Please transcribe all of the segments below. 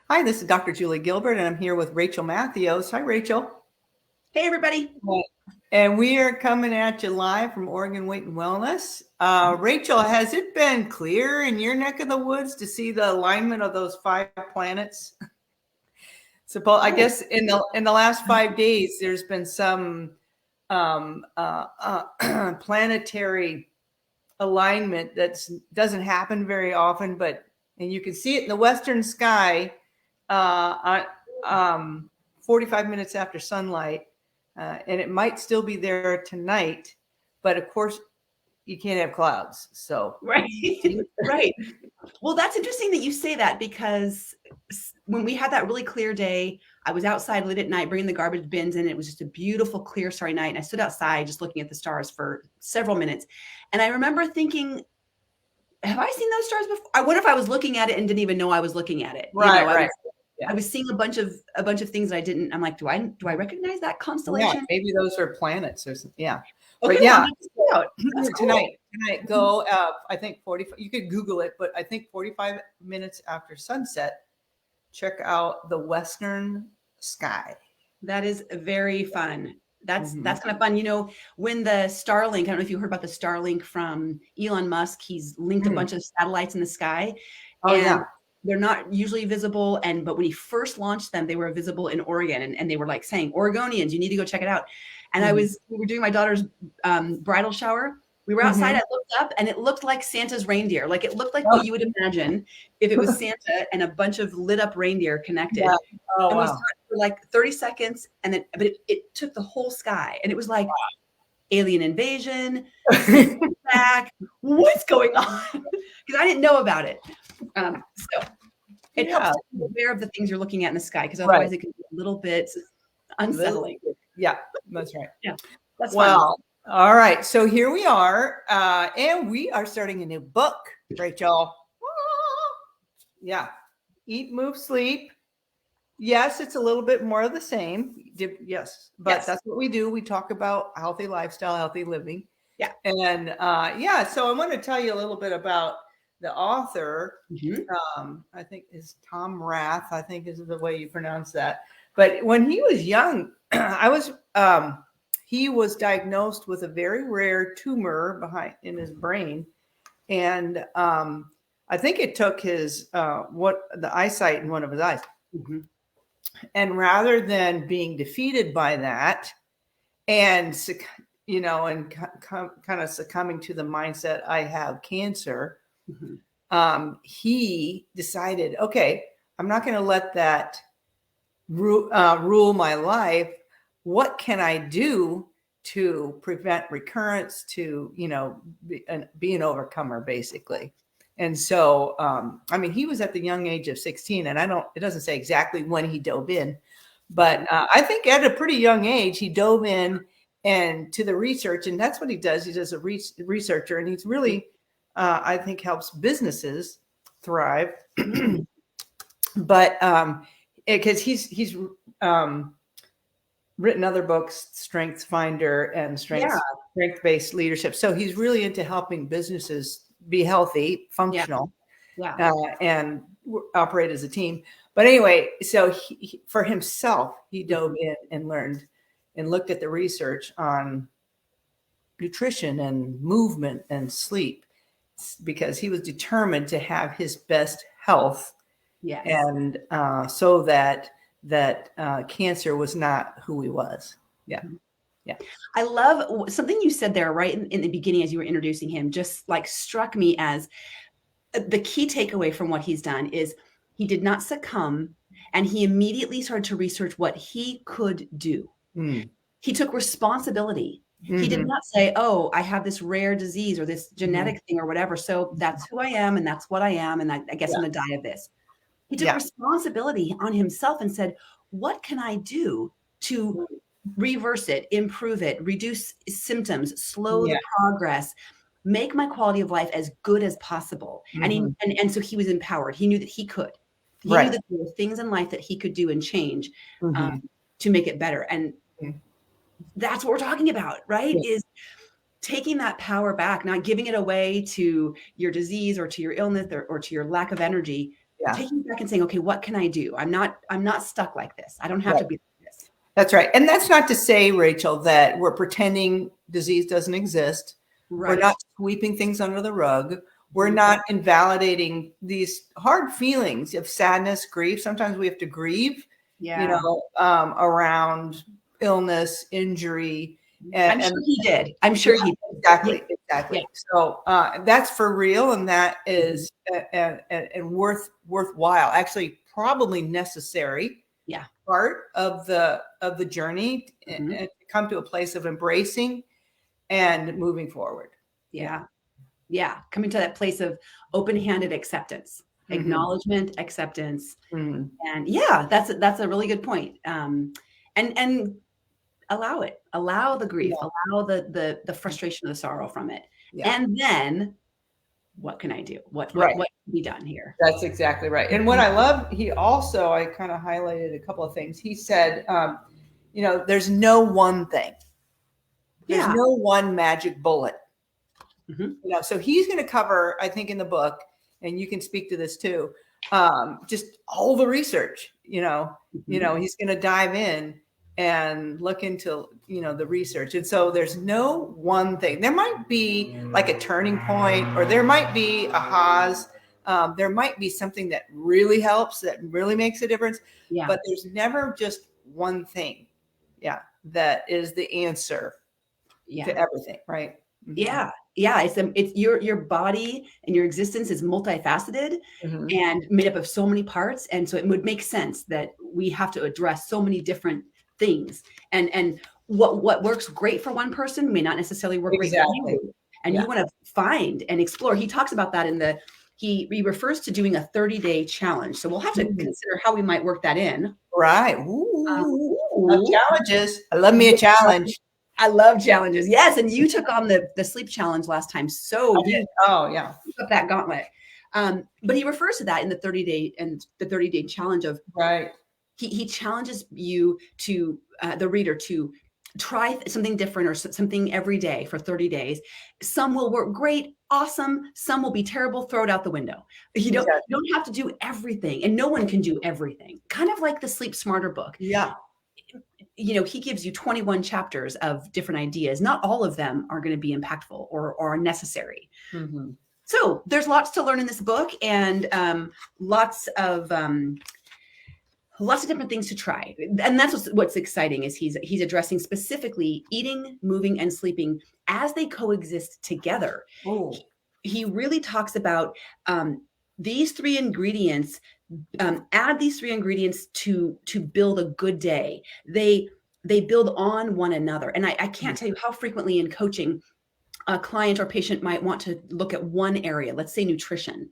Hi, this is Dr. Julie Gilbert, and I'm here with Rachel Matthews. Hi, Rachel. Hey, everybody. And we are coming at you live from Oregon Weight and Wellness. Rachel, has it been clear in your neck of the woods to see the alignment of those 5 planets? I guess in the last 5 days, there's been some planetary alignment that doesn't happen very often, and you can see it in the western sky 45 minutes after sunlight, and it might still be there tonight, but of course you can't have clouds. So right. Right. Well, that's interesting that you say that, because when we had that really clear day, I was outside late at night bringing the garbage bins in. It was just a beautiful, clear, starry night. And I stood outside just looking at the stars for several minutes. And I remember thinking, have I seen those stars before? I wonder if I was looking at it and didn't even know I was looking at it. Right. I was seeing a bunch of things that I didn't. I'm like, do I recognize that constellation? Yeah, maybe those are planets or something. Yeah. Okay, but yeah, tonight, go. I think 45. You could Google it, but I think 45 minutes after sunset, check out the western sky. That is very fun. That's kind of fun. You know, when the Starlink, I don't know if you heard about the Starlink from Elon Musk. He's linked a bunch of satellites in the sky. They're not usually visible. But when he first launched them, they were visible in Oregon, and they were like saying, Oregonians, you need to go check it out. And we were doing my daughter's bridal shower. We were outside. I looked up, and it looked like Santa's reindeer. Like, it looked like what you would imagine if it was Santa and a bunch of lit up reindeer connected. Yeah. Oh, and wow. we saw it for like 30 seconds, and then it took the whole sky, and it was like alien invasion, back. What's going on? Because I didn't know about it. So it helps to be aware of the things you're looking at in the sky, because otherwise it can be a little bit unsettling. Yeah, that's right. Yeah, that's fun. All right. So here we are, and we are starting a new book, Rachel. Yeah. Eat, Move, Sleep. Yes, it's a little bit more of the same. Yes, but that's what we do. We talk about healthy lifestyle, healthy living. Yeah. And so I want to tell you a little bit about the author. I think is Tom Rath, I think is the way you pronounce that. But when he was young, he was diagnosed with a very rare tumor in his brain. And I think it took the eyesight in one of his eyes. And rather than being defeated by that and, kind of succumbing to the mindset, I have cancer, he decided, okay, I'm not going to let that rule my life. What can I do to prevent recurrence, to, be an overcomer, basically? And so, he was at the young age of 16, and it doesn't say exactly when he dove in, but I think at a pretty young age, he dove in and to the research, and that's what he does. He's a researcher, and he's really, I think, helps businesses thrive. But because he's written other books, Strengths Finder and Strength-Based Leadership. So he's really into helping businesses be healthy, functional, and operate as a team. But anyway, so for himself, he dove in and learned and looked at the research on nutrition and movement and sleep, because he was determined to have his best health. And so that cancer was not who he was. Yeah. I love something you said there right in the beginning as you were introducing him, just like struck me as the key takeaway from what he's done is he did not succumb, and he immediately started to research what he could do. He took responsibility. He did not say, oh, I have this rare disease or this genetic thing or whatever, so that's who I am and that's what I am, and I guess I'm going to die of this. He took responsibility on himself and said, what can I do to reverse it, improve it, reduce symptoms, slow the progress, make my quality of life as good as possible? And so he was empowered. He knew that he could. He knew that there were things in life that he could do and change to make it better. And that's what we're talking about, right? Is taking that power back, not giving it away to your disease or to your illness or to your lack of energy, taking it back and saying, okay, what can I do? I'm not stuck like this. I don't have to be like this. That's right. And that's not to say, Rachel, that we're pretending disease doesn't exist. We're not sweeping things under the rug. We're not invalidating these hard feelings of sadness, grief. Sometimes we have to grieve, around illness, injury. And I'm sure he did. I'm sure he did. Exactly. Yeah. So that's for real, and that is and worthwhile. Actually, probably necessary. Part of the journey and to come to a place of embracing and moving forward. Coming to that place of open-handed acceptance, acknowledgement, acceptance. And that's a really good point. And allow the grief, allow the frustration, the sorrow from it. And then what can I do? What can be done here? That's exactly right. And what I love, I kind of highlighted a couple of things. He said, there's no one thing. There's no one magic bullet. So he's going to cover, I think in the book, and you can speak to this too, just all the research, he's going to dive in and look into, the research. And so there's no one thing. There might be like a turning point, or there might be ahas. There might be something that really helps, that really makes a difference, but there's never just one thing. That is the answer to everything. Right. It's your body and your existence is multifaceted and made up of so many parts. And so it would make sense that we have to address so many different things, and what works great for one person may not necessarily work great for you. And you want to find and explore. He talks about that he refers to doing a 30-day challenge. So we'll have to consider how we might work that in. Right. Challenges. I love me a challenge. I love challenges. Yes. And you took on the sleep challenge last time. So you took that gauntlet. But he refers to that in the 30-day challenge of he challenges you to the reader to try something different or something every day for 30 days. Some will work great, awesome. Some will be terrible, throw it out the window. You don't have to do everything, and no one can do everything. Kind of like the Sleep Smarter book. He gives you 21 chapters of different ideas. Not all of them are going to be impactful or necessary. So there's lots to learn in this book, and lots of different things to try. And that's what's exciting is he's addressing specifically eating, moving, and sleeping as they coexist together. He really talks about these three ingredients. Add these three ingredients to build a good day. They build on one another. And I can't tell you how frequently in coaching a client or patient might want to look at one area, let's say nutrition.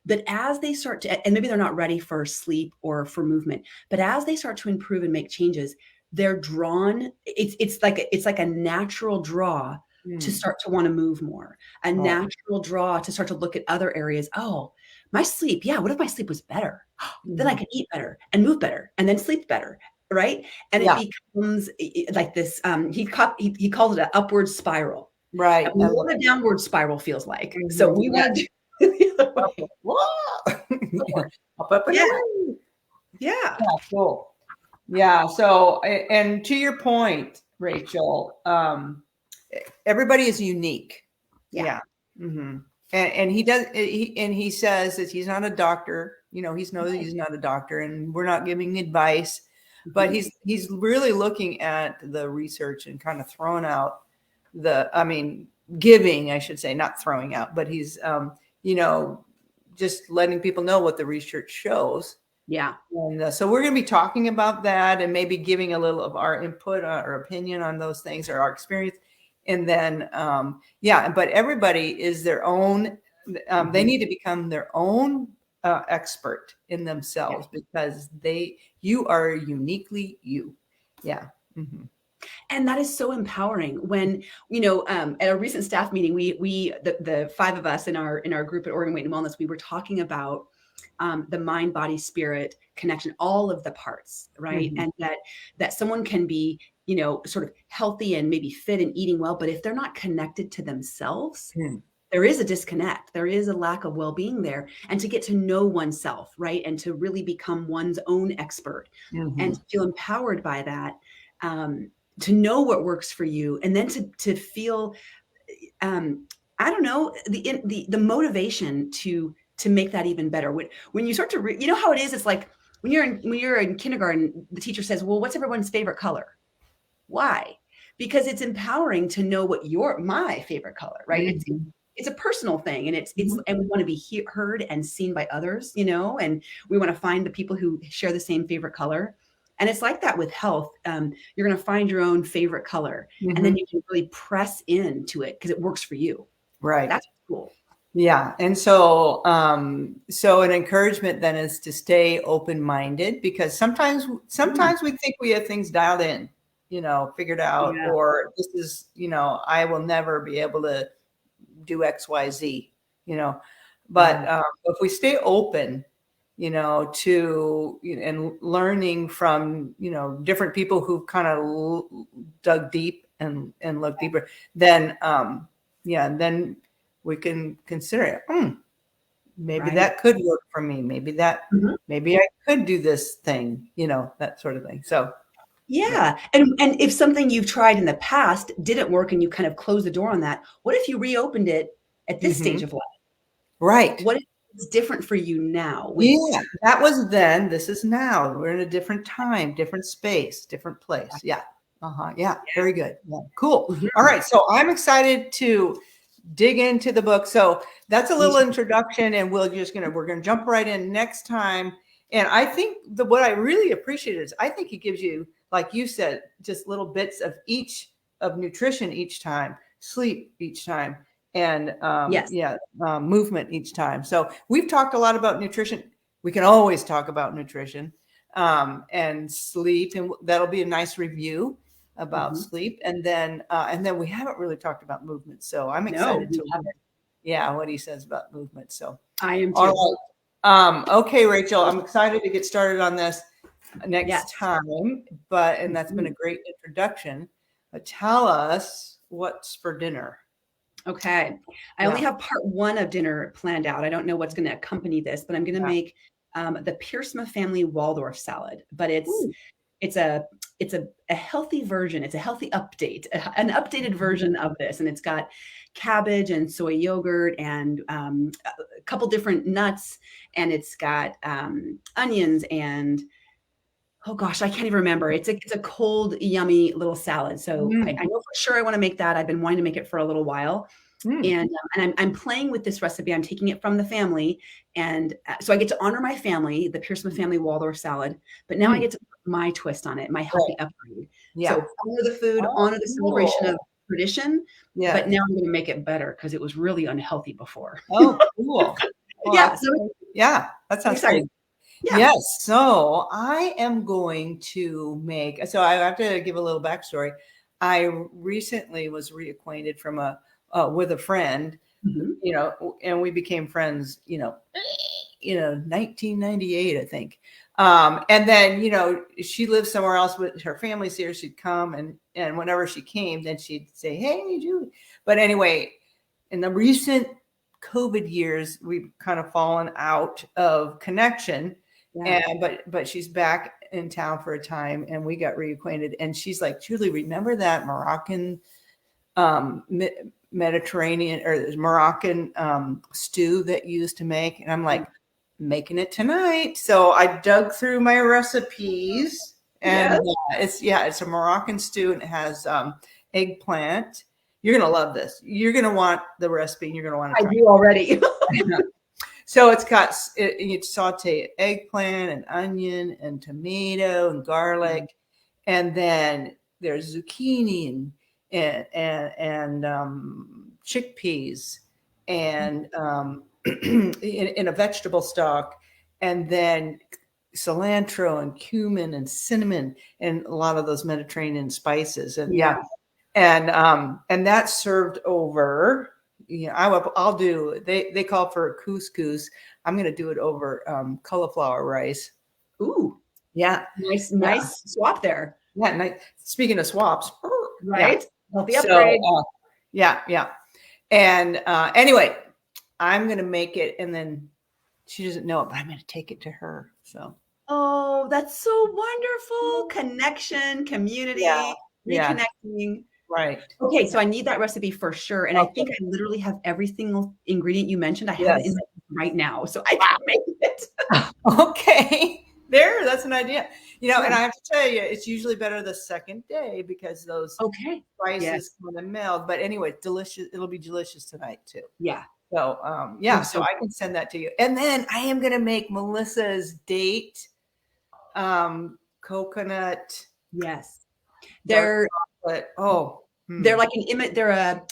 But as they start to, and maybe they're not ready for sleep or for movement, but as they start to improve and make changes, they're drawn. It's like a natural draw to start to want to move more, a natural draw to start to look at other areas. Oh, my sleep. Yeah. What if my sleep was better? Then I could eat better and move better and then sleep better. Right. And it becomes like this. He calls it an upward spiral. Right. And what a downward spiral feels like. So we want to do the other way. Up and away. Yeah. Cool. Yeah. So, and to your point, Rachel, everybody is unique. And he says that he's not a doctor. He knows he's not a doctor, and we're not giving advice, but he's really looking at the research and kind of throwing out giving, I should say, not throwing out, but he's, just letting people know what the research shows. Yeah. And so we're going to be talking about that and maybe giving a little of our input or opinion on those things or our experience. And then, but everybody is their own. They need to become their own expert in themselves because you are uniquely you. Yeah. And that is so empowering when, at a recent staff meeting, the five of us in our group at Oregon Weight and Wellness, we were talking about the mind, body, spirit connection, all of the parts, right? And that someone can be, sort of healthy and maybe fit and eating well, but if they're not connected to themselves, there is a disconnect. There is a lack of well-being there. And to get to know oneself, right? And to really become one's own expert and to feel empowered by that, to know what works for you, and then to feel, I don't know, the motivation to make that even better. When you start to, you know how it is? It's like when you're in kindergarten, the teacher says, well, what's everyone's favorite color? Why? Because it's empowering to know what my favorite color, right? It's a personal thing, and and we want to be heard and seen by others, you know, and we want to find the people who share the same favorite color. And it's like that with health. You're going to find your own favorite color, and then you can really press into it because it works for you. Right. That's cool. Yeah. And so, so an encouragement then is to stay open-minded, because sometimes we think we have things dialed in, you know, figured out, or this is, you know, I will never be able to do X, Y, Z, you know, but if we stay open, you know, to, and learning from, you know, different people who kind of dug deep and looked deeper, then, then we can consider it. Maybe that could work for me. Maybe maybe I could do this thing, you know, that sort of thing. So, yeah. And if something you've tried in the past didn't work and you kind of closed the door on that, what if you reopened it at this stage of life? Right. What if it's different for you now? Yeah, that was then. This is now. We're in a different time, different space, different place. Yeah. Yeah. Very good. Yeah. Cool. All right. So I'm excited to dig into the book. So that's a little introduction, and we're going to jump right in next time. And I think what I really appreciate is, I think he gives you, like you said, just little bits of nutrition each time, sleep each time, and movement each time. So we've talked a lot about nutrition. We can always talk about nutrition and sleep, and that'll be a nice review about sleep. And then we haven't really talked about movement. So I'm excited to learn, what he says about movement. So I am too. All right. Okay, Rachel, I'm excited to get started on this next time. And that's been a great introduction. Tell us what's for dinner. Okay. I only have part one of dinner planned out. I don't know what's going to accompany this, but I'm going to make the Piersma family Waldorf salad. But it's a healthy version. It's a healthy update, an updated version of this. And it's got cabbage and soy yogurt and a couple different nuts. And it's got onions and, oh gosh, I can't even remember. It's a cold, yummy little salad. So I know for sure I want to make that. I've been wanting to make it for a little while. And I'm playing with this recipe. I'm taking it from the family. And so I get to honor my family, the Piersma family Waldorf salad. But now I get to put my twist on it, my healthy upgrade. So honor the food, honor the celebration of tradition. But now I'm going to make it better because it was really unhealthy before. Oh, cool. Well, that sounds exciting. Great. Yes. So I am going to make, so I have to give a little backstory. I recently was reacquainted with a friend, you know, and we became friends, 1998, I think. And then, you know, she lived somewhere else with her family's here. She'd come and whenever she came, then she'd say, "Hey, Julie." But anyway, in the recent COVID years, we've kind of fallen out of connection. But she's back in town for a time, and we got reacquainted. And she's like, "Julie, remember that Moroccan Mediterranean or Moroccan stew that you used to make?" And I'm like, making it tonight. So I dug through my recipes, and it's a Moroccan stew, and it has eggplant. You're gonna love this. You're gonna want the recipe, and you're gonna want to try. I do already. So it's got you saute eggplant and onion and tomato and garlic, and then there's zucchini and chickpeas and in a vegetable stock, and then cilantro and cumin and cinnamon and a lot of those Mediterranean spices. And and that's served over. I'll do. They call for couscous. I'm going to do it over cauliflower rice. Ooh, nice swap there. Yeah, nice. Speaking of swaps, right? Healthy upgrade. So, And anyway, I'm going to make it, and then she doesn't know it, but I'm going to take it to her. So. Oh, that's so wonderful. Connection, community, reconnecting. Right. Okay, so I need that recipe for sure. And I think I literally have every single ingredient you mentioned. I have it in right now, so I can make it. Okay. That's an idea. And I have to tell you, it's usually better the second day because those spices come in the mail. But anyway, delicious. It'll be delicious tonight too. Yeah. So so I can send that to you. And then I am going to make Melissa's date coconut. Yes. They're they're like they're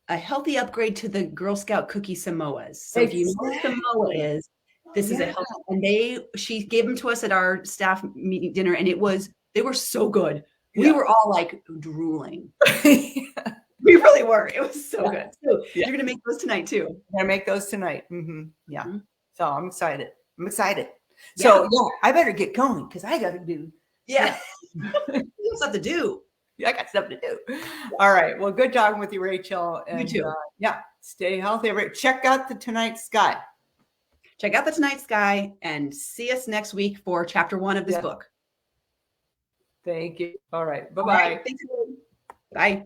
a healthy upgrade to the Girl Scout cookie Samoas. So if you know what Samoa is, this is a healthy, and she gave them to us at our staff meeting dinner, and they were so good. We were all like drooling. We really were. It was so good. So you're going to make those tonight too. I'm going to make those tonight. Mm-hmm. Yeah. Mm-hmm. So I'm excited. So I better get going because I got to do. Yeah. Stuff to do. I got stuff to do. All right. Well, good talking with you, Rachel. And, you too. Stay healthy. Check out the Tonight Sky. Check out the Tonight Sky and see us next week for chapter 1 of this book. Thank you. All right. Bye-bye. All right. Thanks. Bye.